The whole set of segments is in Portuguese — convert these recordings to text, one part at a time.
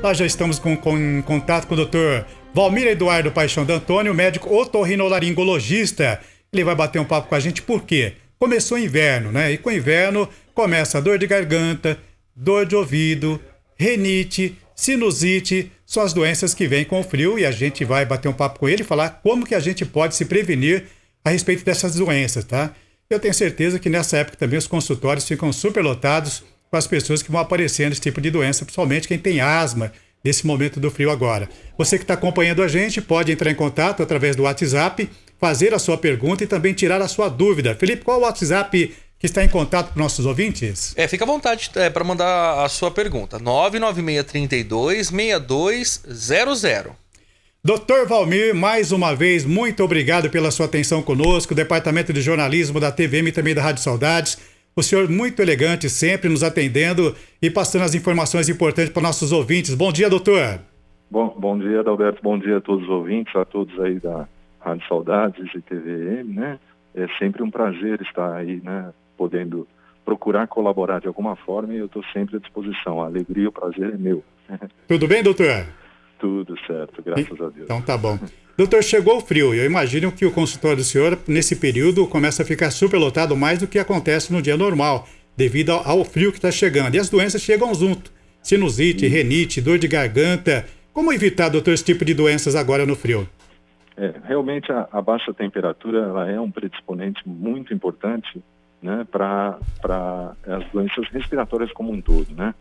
Nós já estamos em contato com o doutor Valmir Eduardo Paixão D'Antônio, médico otorrinolaringologista. Ele vai bater um papo com a gente, por quê? Começou o inverno, né? E com o inverno começa a dor de garganta, dor de ouvido, rinite, sinusite, são as doenças que vêm com o frio, e a gente vai bater um papo com ele e falar como que a gente pode se prevenir a respeito dessas doenças, tá? Eu tenho certeza que nessa época também os consultórios ficam superlotados com as pessoas que vão aparecendo esse tipo de doença, principalmente quem tem asma nesse momento do frio agora. Você que está acompanhando a gente pode entrar em contato através do WhatsApp, fazer a sua pergunta e também tirar a sua dúvida. Felipe, qual é o WhatsApp que está em contato com nossos ouvintes? Fica à vontade para mandar a sua pergunta. 99632-6200. Doutor Valmir, mais uma vez, muito obrigado pela sua atenção conosco, Departamento de Jornalismo da TVM e também da Rádio Saudades. O senhor muito elegante, sempre nos atendendo e passando as informações importantes para nossos ouvintes. Bom dia, doutor. Bom dia, Adalberto. Bom dia a todos os ouvintes, a todos aí da Rádio Saudades e TVM, né? É sempre um prazer estar aí, né? Podendo procurar colaborar de alguma forma, e eu estou sempre à disposição. A alegria e o prazer é meu. Tudo bem, doutor? Tudo certo, graças a Deus. Então tá bom. Doutor, chegou o frio e eu imagino que o consultório do senhor, nesse período, começa a ficar superlotado mais do que acontece no dia normal, devido ao frio que está chegando. E as doenças chegam junto. Sinusite, rinite, dor de garganta. Como evitar, doutor, esse tipo de doenças agora no frio? Realmente a baixa temperatura ela é um predisponente muito importante, né, para as doenças respiratórias como um todo, né?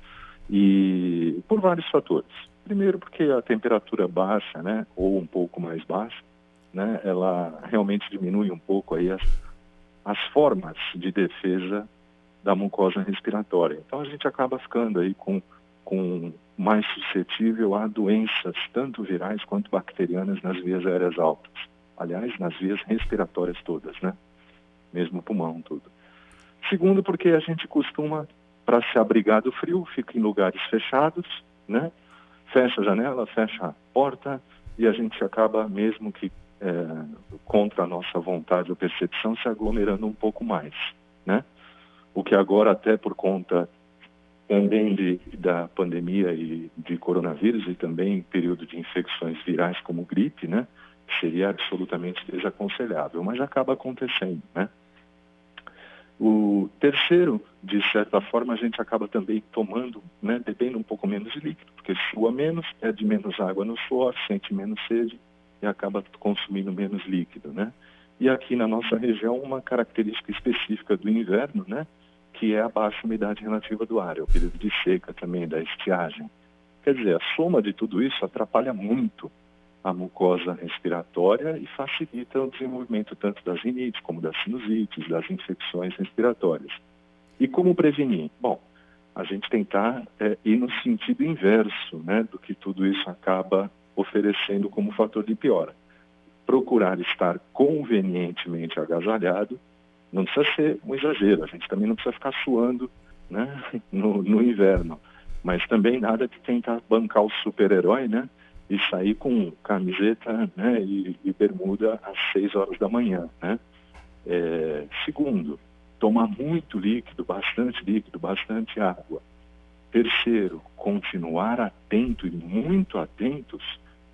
E por vários fatores. Primeiro porque a temperatura baixa, né, ou um pouco mais baixa, né, ela realmente diminui um pouco aí as formas de defesa da mucosa respiratória. Então a gente acaba ficando aí com mais suscetível a doenças, tanto virais quanto bacterianas, nas vias aéreas altas. Aliás, nas vias respiratórias todas, né? Mesmo o pulmão, tudo. Segundo, porque a gente costuma, para se abrigar do frio, fica em lugares fechados, né? Fecha a janela, fecha a porta, e a gente acaba, mesmo que contra a nossa vontade ou percepção, se aglomerando um pouco mais, né? O que agora, até por conta também da pandemia e de coronavírus, e também período de infecções virais como gripe, né? Seria absolutamente desaconselhável, mas acaba acontecendo, né? O terceiro, de certa forma, a gente acaba também tomando, né, bebendo um pouco menos de líquido, porque sua menos, perde menos água no suor, sente menos sede e acaba consumindo menos líquido, né? E aqui na nossa região, uma característica específica do inverno, né, que é a baixa umidade relativa do ar, é o período de seca também, da estiagem. Quer dizer, a soma de tudo isso atrapalha muito a mucosa respiratória e facilita o desenvolvimento tanto das rinites como das sinusites, das infecções respiratórias. E como prevenir? Bom, a gente tentar ir no sentido inverso, né, do que tudo isso acaba oferecendo como fator de piora. Procurar estar convenientemente agasalhado, não precisa ser um exagero, a gente também não precisa ficar suando, né, no inverno, mas também nada de tentar bancar o super-herói, né, e sair com camiseta, né, e bermuda às 6 horas da manhã, né. Segundo, tomar muito líquido, bastante água. Terceiro, continuar atento e muito atentos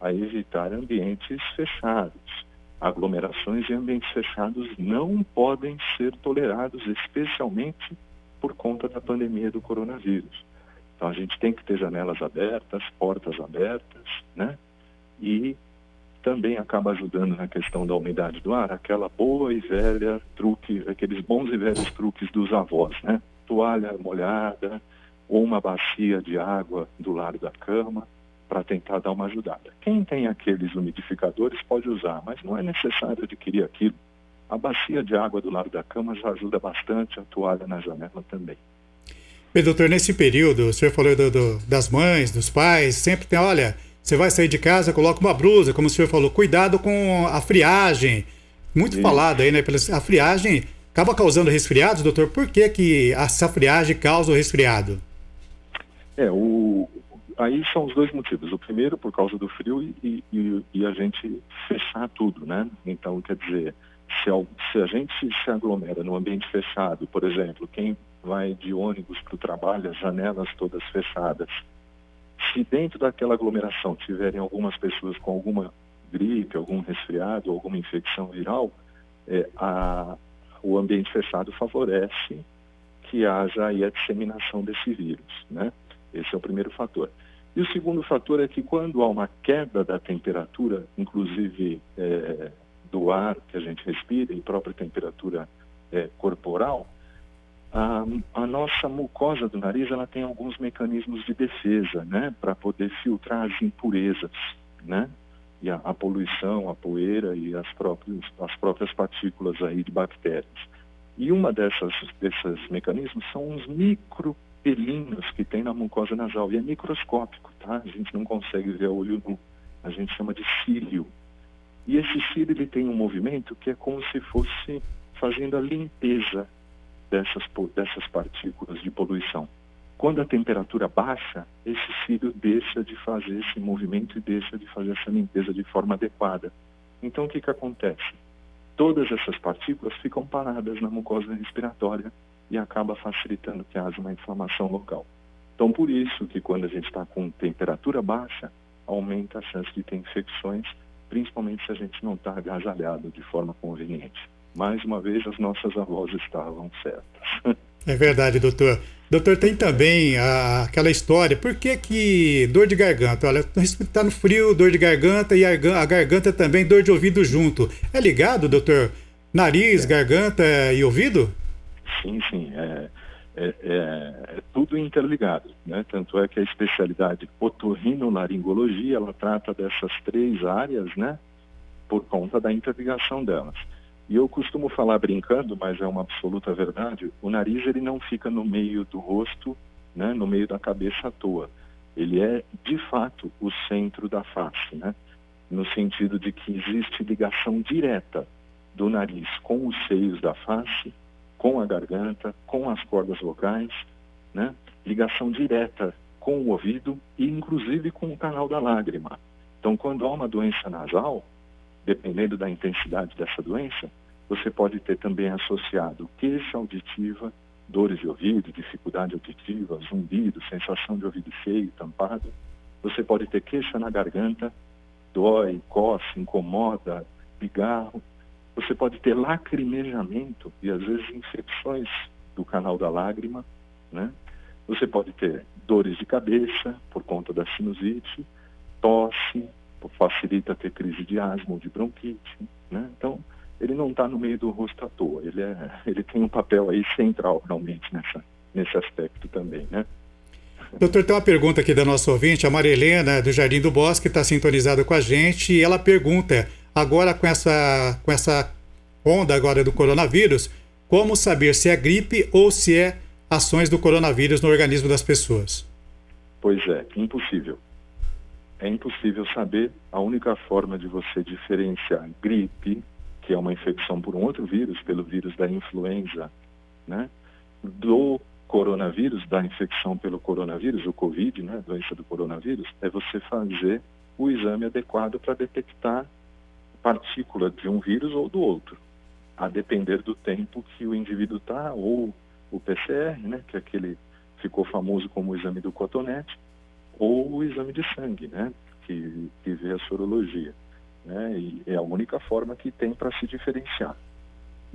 a evitar ambientes fechados. Aglomerações em ambientes fechados não podem ser tolerados, especialmente por conta da pandemia do coronavírus. Então a gente tem que ter janelas abertas, portas abertas, né? E também acaba ajudando na questão da umidade do ar, aquela boa e velha truque, aqueles bons e velhos truques dos avós, né? Toalha molhada ou uma bacia de água do lado da cama para tentar dar uma ajudada. Quem tem aqueles umidificadores pode usar, mas não é necessário adquirir aquilo. A bacia de água do lado da cama já ajuda bastante, a toalha na janela também. Bem, doutor, nesse período, o senhor falou das mães, dos pais, sempre tem, olha, você vai sair de casa, coloca uma blusa, como o senhor falou, cuidado com a friagem. Muito falado aí, né? A friagem acaba causando resfriados, doutor. Por que essa friagem causa o resfriado? Aí são os dois motivos. O primeiro, por causa do frio e a gente fechar tudo, né? Então, quer dizer, se a gente se aglomera num ambiente fechado, por exemplo, quem vai de ônibus para o trabalho, as janelas todas fechadas, Se dentro daquela aglomeração tiverem algumas pessoas com alguma gripe, algum resfriado, alguma infecção viral, o ambiente fechado favorece que haja aí a disseminação desse vírus, né? Esse é o primeiro fator. E o segundo fator é que quando há uma queda da temperatura, inclusive do ar que a gente respira e própria temperatura corporal, a nossa mucosa do nariz ela tem alguns mecanismos de defesa, né, para poder filtrar as impurezas, né, e a poluição, a poeira e as próprias partículas aí de bactérias. E uma desses mecanismos são uns micropelinhos que tem na mucosa nasal, e é microscópico, tá? A gente não consegue ver a olho nu, a gente chama de cílio. E esse cílio ele tem um movimento que é como se fosse fazendo a limpeza dessas partículas de poluição. Quando a temperatura baixa, esse cílio deixa de fazer esse movimento e deixa de fazer essa limpeza de forma adequada. Então, o que acontece? Todas essas partículas ficam paradas na mucosa respiratória e acaba facilitando que haja uma inflamação local. Então, por isso que quando a gente está com temperatura baixa, aumenta a chance de ter infecções, principalmente se a gente não está agasalhado de forma conveniente. Mais uma vez, as nossas avós estavam certas. É verdade, doutor. Doutor, tem também aquela história, por que dor de garganta? Olha, está no frio, dor de garganta, e a garganta também, dor de ouvido junto. É ligado, doutor? Nariz, garganta e ouvido? Sim. É tudo interligado, né? Tanto é que a especialidade otorrinolaringologia, ela trata dessas três áreas, né? Por conta da interligação delas. E eu costumo falar brincando, mas é uma absoluta verdade, o nariz ele não fica no meio do rosto, né, no meio da cabeça à toa. Ele é, de fato, o centro da face, né, no sentido de que existe ligação direta do nariz com os seios da face, com a garganta, com as cordas vocais, né, ligação direta com o ouvido e, inclusive, com o canal da lágrima. Então, quando há uma doença nasal, dependendo da intensidade dessa doença, você pode ter também associado queixa auditiva, dores de ouvido, dificuldade auditiva, zumbido, sensação de ouvido cheio, tampado. Você pode ter queixa na garganta, dói, coça, incomoda, pigarro. Você pode ter lacrimejamento e, às vezes, infecções do canal da lágrima, né? Você pode ter dores de cabeça por conta da sinusite, tosse, facilita ter crise de asma ou de bronquite, né? Então, ele não está no meio do rosto à toa, ele tem um papel aí central realmente nesse aspecto também, né? Doutor, tem uma pergunta aqui da nossa ouvinte, a Maria Helena, do Jardim do Bosque, está sintonizada com a gente, e ela pergunta, agora com essa onda agora do coronavírus, como saber se é gripe ou se é ações do coronavírus no organismo das pessoas? Pois é, impossível. É impossível saber. A única forma de você diferenciar gripe, que é uma infecção por um outro vírus, pelo vírus da influenza, né, do coronavírus, da infecção pelo coronavírus, o Covid, né, doença do coronavírus, é você fazer o exame adequado para detectar partícula de um vírus ou do outro, a depender do tempo que o indivíduo está, ou o PCR, né, que é aquele ficou famoso como o exame do cotonete, ou o exame de sangue, né, que vê a sorologia, né, e é a única forma que tem para se diferenciar.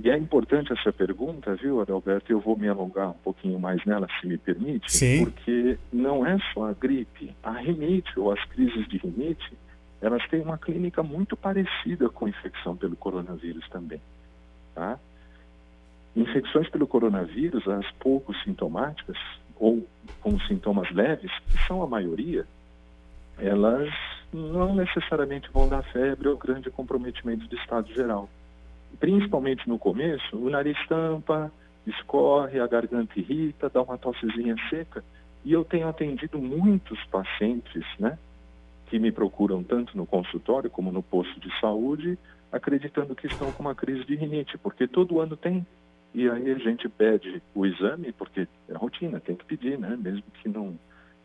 E é importante essa pergunta, viu, Adalberto? Eu vou me alongar um pouquinho mais nela, se me permite. Sim. Porque não é só a gripe. A rinite ou as crises de rinite, elas têm uma clínica muito parecida com infecção pelo coronavírus também, tá? Infecções pelo coronavírus, as pouco sintomáticas ou com sintomas leves, que são a maioria, elas não necessariamente vão dar febre ou grande comprometimento do estado geral. Principalmente no começo, o nariz tampa, escorre, a garganta irrita, dá uma tossezinha seca. E eu tenho atendido muitos pacientes, né, que me procuram tanto no consultório como no posto de saúde, acreditando que estão com uma crise de rinite, porque todo ano tem. E aí a gente pede o exame, porque é rotina, tem que pedir, né, mesmo que não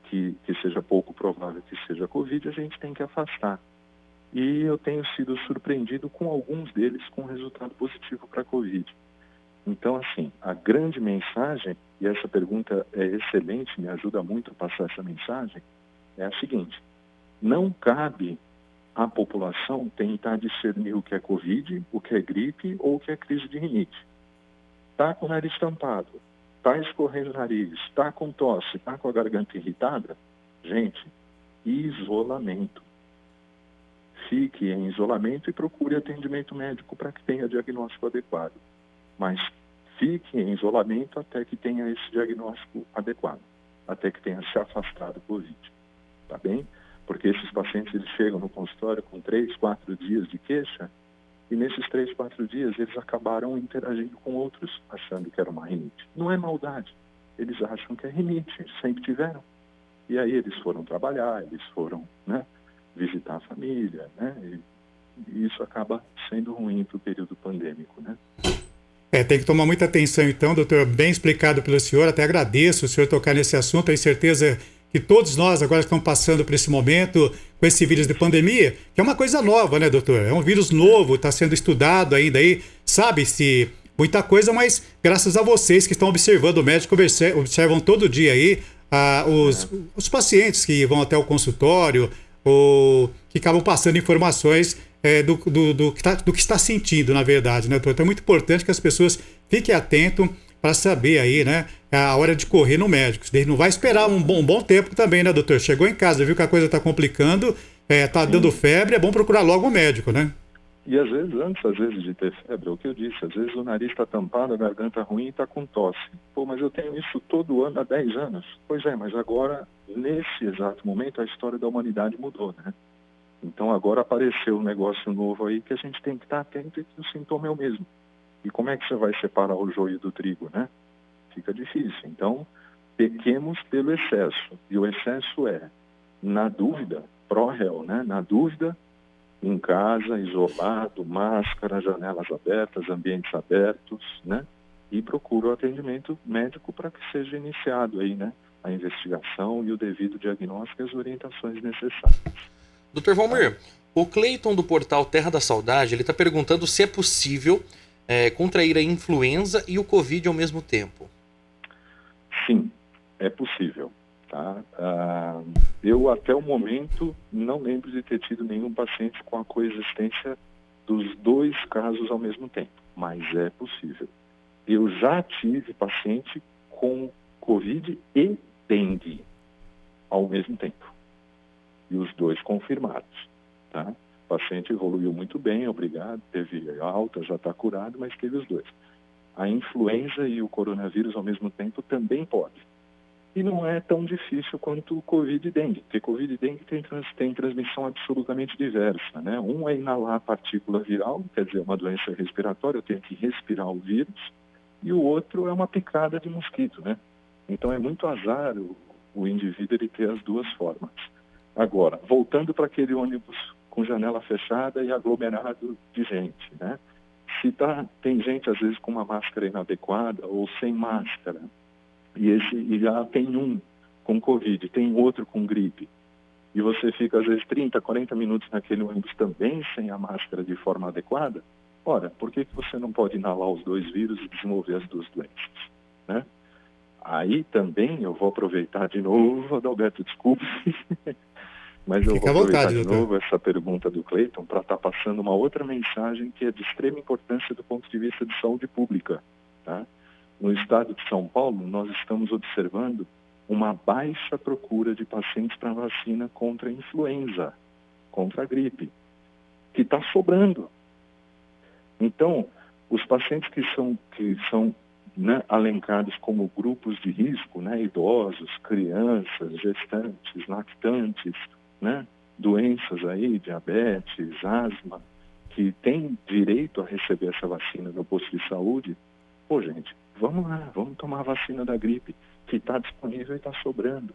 que seja pouco provável que seja Covid, a gente tem que afastar. E eu tenho sido surpreendido com alguns deles com resultado positivo para a Covid. Então, assim, a grande mensagem, e essa pergunta é excelente, me ajuda muito a passar essa mensagem, é a seguinte: não cabe à população tentar discernir o que é Covid, o que é gripe ou o que é crise de rinite. Está com o nariz tampado, está escorrendo o nariz, está com tosse, está com a garganta irritada, gente, isolamento. Fique em isolamento e procure atendimento médico para que tenha diagnóstico adequado. Mas fique em isolamento até que tenha esse diagnóstico adequado, até que tenha se afastado do Covid. Tá bem? Porque esses pacientes eles chegam no consultório com 3, 4 dias de queixa e nesses 3, 4 dias eles acabaram interagindo com outros achando que era uma rinite. Não é maldade, eles acham que é rinite, sempre tiveram. E aí eles foram trabalhar, eles foram, né, visitar a família, né, e isso acaba sendo ruim para o período pandêmico, né. Tem que tomar muita atenção então, doutor, bem explicado pelo senhor, até agradeço o senhor tocar nesse assunto, tenho certeza que todos nós agora estamos passando por esse momento com esse vírus de pandemia, que é uma coisa nova, né, doutor? É um vírus novo, está sendo estudado ainda aí, sabe-se muita coisa, mas graças a vocês que estão observando, o médico observam todo dia aí os pacientes que vão até o consultório ou que acabam passando informações do que está sentindo, na verdade, né, doutor? Então é muito importante que as pessoas fiquem atentas para saber aí, né, a hora de correr no médico. Ele não vai esperar um bom tempo também, né, doutor? Chegou em casa, viu que a coisa está complicando, está dando febre, é bom procurar logo um médico, né? E às vezes, antes de ter febre, é o que eu disse, às vezes o nariz está tampado, a garganta ruim e está com tosse. Pô, mas eu tenho isso todo ano há 10 anos. Pois é, mas agora, nesse exato momento, a história da humanidade mudou, né? Então agora apareceu um negócio novo aí que a gente tem que estar atento e que o sintoma é o mesmo. E como é que você vai separar o joio do trigo, né? Fica difícil. Então, pequemos pelo excesso. E o excesso é, na dúvida, pró-réu, né? Na dúvida, em casa, isolado, máscara, janelas abertas, ambientes abertos, né? E procura o atendimento médico para que seja iniciado aí, né? A investigação e o devido diagnóstico e as orientações necessárias. Dr. Valmir, o Cleiton do portal Terra da Saudade, ele está perguntando se é possível contrair a influenza e o Covid ao mesmo tempo. Sim, é possível. Tá? Eu, até o momento, não lembro de ter tido nenhum paciente com a coexistência dos 2 casos ao mesmo tempo, mas é possível. Eu já tive paciente com Covid e dengue ao mesmo tempo, e os 2 confirmados. Tá? O paciente evoluiu muito bem, obrigado, teve alta, já está curado, mas teve os 2. A influenza e o coronavírus ao mesmo tempo também pode. E não é tão difícil quanto o Covid e dengue, porque Covid e dengue tem transmissão absolutamente diversa, né? Um é inalar partícula viral, quer dizer, uma doença respiratória, eu tenho que respirar o vírus, e o outro é uma picada de mosquito, né? Então é muito azar o indivíduo ele ter as 2 formas. Agora, voltando para aquele ônibus com janela fechada e aglomerado de gente, né? Se tem gente, às vezes, com uma máscara inadequada ou sem máscara, e já tem um com Covid, tem outro com gripe, e você fica, às vezes, 30, 40 minutos naquele ônibus também sem a máscara de forma adequada, ora, por que você não pode inalar os 2 vírus e desenvolver as 2 doenças, né? Aí também eu vou aproveitar de novo, Adalberto, desculpe, mas eu vou aproveitar de novo essa pergunta do Cleiton para estar passando uma outra mensagem que é de extrema importância do ponto de vista de saúde pública. Tá? No estado de São Paulo, nós estamos observando uma baixa procura de pacientes para vacina contra a influenza, contra a gripe, que está sobrando. Então, os pacientes que são né, alencados como grupos de risco, né, idosos, crianças, gestantes, lactantes, né, doenças aí, diabetes, asma, que têm direito a receber essa vacina no posto de saúde, pô, gente, vamos lá, vamos tomar a vacina da gripe, que está disponível e está sobrando,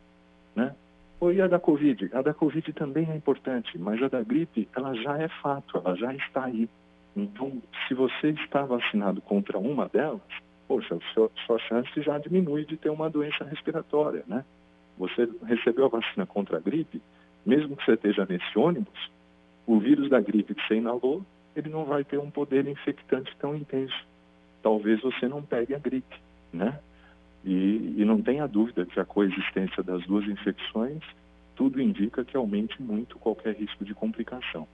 né? E a da Covid? A da Covid também é importante, mas a da gripe, ela já é fato, ela já está aí. Então, se você está vacinado contra uma delas, poxa, sua chance já diminui de ter uma doença respiratória, né? Você recebeu a vacina contra a gripe, mesmo que você esteja nesse ônibus, o vírus da gripe que você inalou, ele não vai ter um poder infectante tão intenso. Talvez você não pegue a gripe, né? E não tenha dúvida que a coexistência das 2 infecções tudo indica que aumente muito qualquer risco de complicação.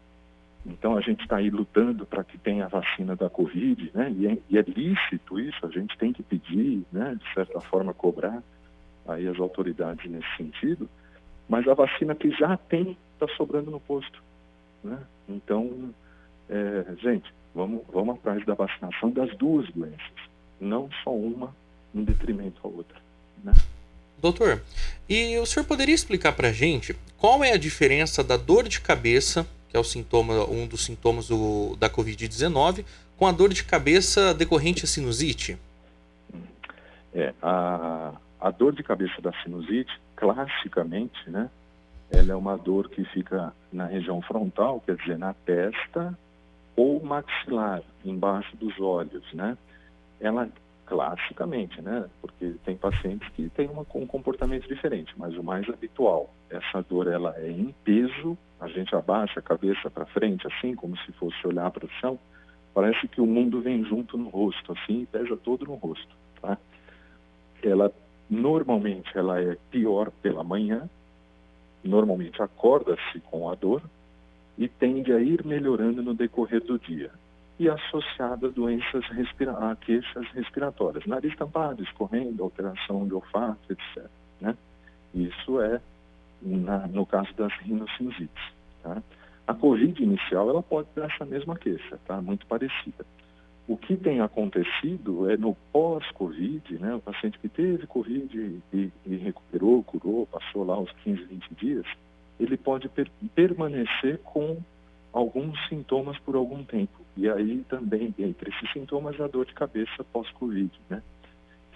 Então, a gente está aí lutando para que tenha a vacina da Covid, né? E é lícito isso, a gente tem que pedir, né? De certa forma, cobrar aí as autoridades nesse sentido, mas a vacina que já tem está sobrando no posto, né? Então, gente, vamos atrás da vacinação das duas doenças, não só uma em detrimento à outra, né? Doutor, e o senhor poderia explicar para a gente qual é a diferença da dor de cabeça, que é um dos sintomas da Covid-19, com a dor de cabeça decorrente à sinusite? A dor de cabeça da sinusite, classicamente, né, ela é uma dor que fica na região frontal, quer dizer, na testa ou maxilar, embaixo dos olhos, né? Ela, classicamente, né, porque tem pacientes que têm um comportamento diferente, mas o mais habitual, essa dor, ela é em peso, a gente abaixa a cabeça para frente, assim, como se fosse olhar para o chão, parece que o mundo vem junto no rosto, assim, e pesa todo no rosto, tá? Normalmente, ela é pior pela manhã, normalmente acorda-se com a dor e tende a ir melhorando no decorrer do dia. E associada a doenças a queixas respiratórias, nariz tampado, escorrendo, alteração de olfato, etc., né? Isso é no caso das rinossinusites, tá? A Covid inicial, ela pode dar essa mesma queixa, tá? Muito parecida. O que tem acontecido é no pós-Covid, né? O paciente que teve Covid e recuperou, curou, passou lá os 15, 20 dias, ele pode permanecer com alguns sintomas por algum tempo. E aí também, entre esses sintomas, a dor de cabeça pós-Covid, né?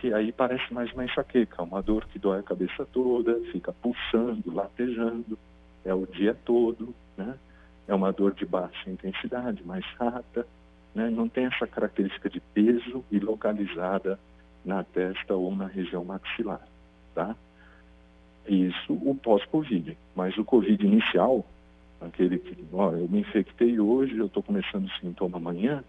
Que aí parece mais uma enxaqueca, uma dor que dói a cabeça toda, fica pulsando, latejando, é o dia todo, né? É uma dor de baixa intensidade, mais chata, né? Não tem essa característica de peso e localizada na testa ou na região maxilar, tá? Isso o pós-Covid, mas o Covid inicial, aquele que, eu me infectei hoje, eu estou começando o sintoma amanhã,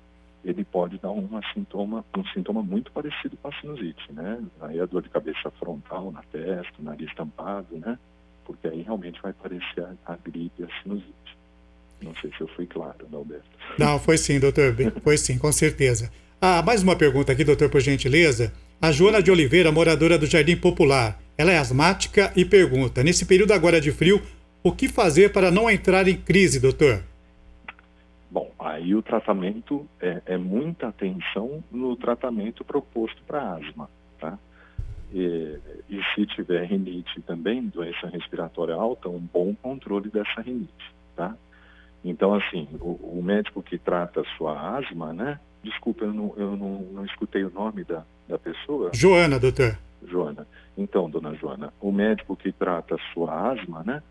ele pode dar um sintoma muito parecido com a sinusite, né? Aí a dor de cabeça frontal na testa, o nariz tampado, né? Porque aí realmente vai parecer a gripe e a sinusite. Não sei se eu fui claro, Alberto. Não, foi sim, doutor. Foi sim, com certeza. Mais uma pergunta aqui, doutor, por gentileza. A Joana de Oliveira, moradora do Jardim Popular. Ela é asmática e pergunta: nesse período agora de frio, o que fazer para não entrar em crise, doutor? Bom, aí o tratamento é muita atenção no tratamento proposto para asma, tá? E se tiver rinite também, doença respiratória alta, um bom controle dessa rinite, tá? Então, assim, o médico que trata a sua asma, né? Desculpa, eu não escutei o nome da pessoa. Joana, doutor. Joana. Então, dona Joana, o médico que trata a sua asma, né?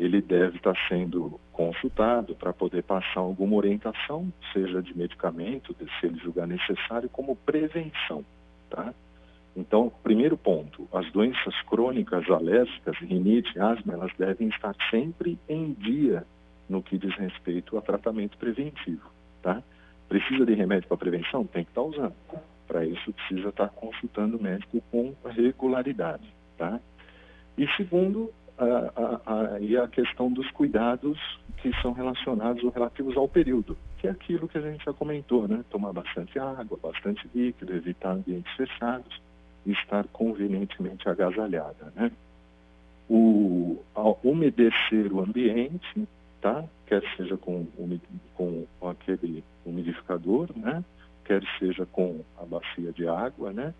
Ele deve estar sendo consultado para poder passar alguma orientação, seja de medicamento, se ele julgar necessário, como prevenção, tá? Então, primeiro ponto, as doenças crônicas alérgicas, rinite, asma, elas devem estar sempre em dia no que diz respeito a tratamento preventivo, tá? Precisa de remédio para prevenção? Tem que estar usando. Para isso, precisa estar consultando o médico com regularidade, tá? E segundo, a questão dos cuidados que são relacionados ou relativos ao período, que é aquilo que a gente já comentou, né? Tomar bastante água, bastante líquido, evitar ambientes fechados e estar convenientemente agasalhada, né? Umedecer o ambiente, tá? Quer seja com aquele umidificador, né? Quer seja com a bacia de água, né?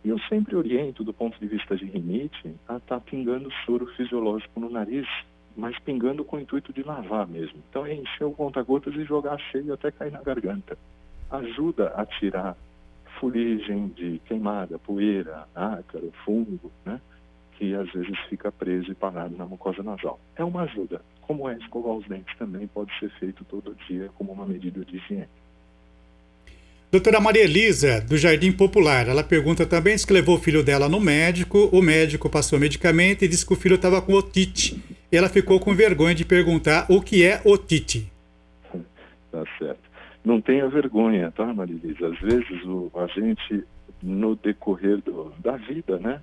E eu sempre oriento, do ponto de vista de rinite, a estar pingando soro fisiológico no nariz, mas pingando com o intuito de lavar mesmo. Então é encher o conta-gotas e jogar cheio até cair na garganta. Ajuda a tirar fuligem de queimada, poeira, ácaro, fungo, né? Que às vezes fica preso e parado na mucosa nasal. É uma ajuda. Como é escovar os dentes também pode ser feito todo dia como uma medida de higiene. Doutora Maria Elisa, do Jardim Popular, ela pergunta também se que levou o filho dela no médico, o médico passou medicamento e disse que o filho estava com otite. E ela ficou com vergonha de perguntar o que é otite. Tá certo. Não tenha vergonha, tá, Maria Elisa? Às vezes a gente, no decorrer da vida, né,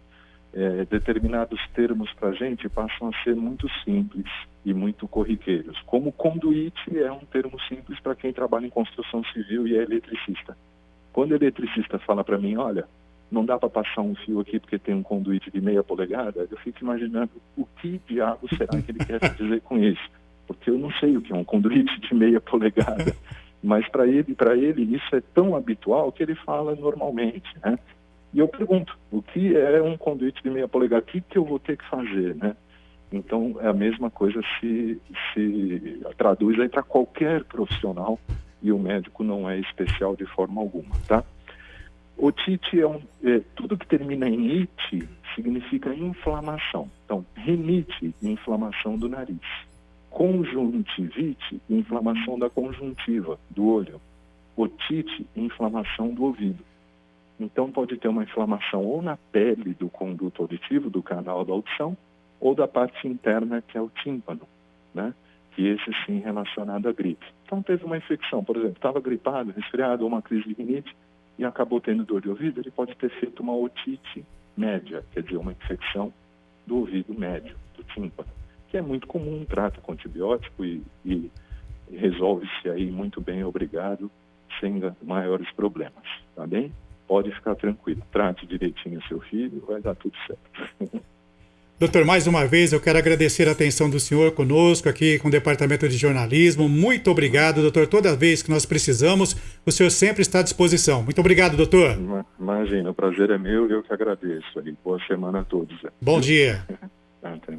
determinados termos para a gente passam a ser muito simples e muito corriqueiros. Como conduíte é um termo simples para quem trabalha em construção civil e é eletricista. Quando o eletricista fala para mim, olha, não dá para passar um fio aqui porque tem um conduíte de 0,5 polegada, eu fico imaginando o que diabo será que ele quer dizer com isso. Porque eu não sei o que é um conduíte de 0,5 polegada. Mas para ele isso é tão habitual que ele fala normalmente, né? E eu pergunto, o que é um conduíte de 0,5 polegada? O que eu vou ter que fazer, né? Então, a mesma coisa se traduz aí para qualquer profissional e o médico não é especial de forma alguma, tá? Otite tudo que termina em ite significa inflamação. Então, rinite, inflamação do nariz. Conjuntivite, inflamação da conjuntiva, do olho. Otite, inflamação do ouvido. Então, pode ter uma inflamação ou na pele do conduto auditivo, do canal da audição, ou da parte interna, que é o tímpano, né? Que esse sim é relacionado à gripe. Então, teve uma infecção, por exemplo, estava gripado, resfriado, ou uma crise de rinite, e acabou tendo dor de ouvido, ele pode ter feito uma otite média, quer dizer, uma infecção do ouvido médio, do tímpano, que é muito comum, trata com antibiótico e resolve-se aí muito bem, obrigado, sem maiores problemas, tá bem? Pode ficar tranquilo, trate direitinho seu filho, vai dar tudo certo. Doutor, mais uma vez eu quero agradecer a atenção do senhor conosco aqui com o Departamento de Jornalismo. Muito obrigado, doutor. Toda vez que nós precisamos, o senhor sempre está à disposição. Muito obrigado, doutor. Imagina, o prazer é meu e eu que agradeço. Boa semana a todos. Bom dia. Até.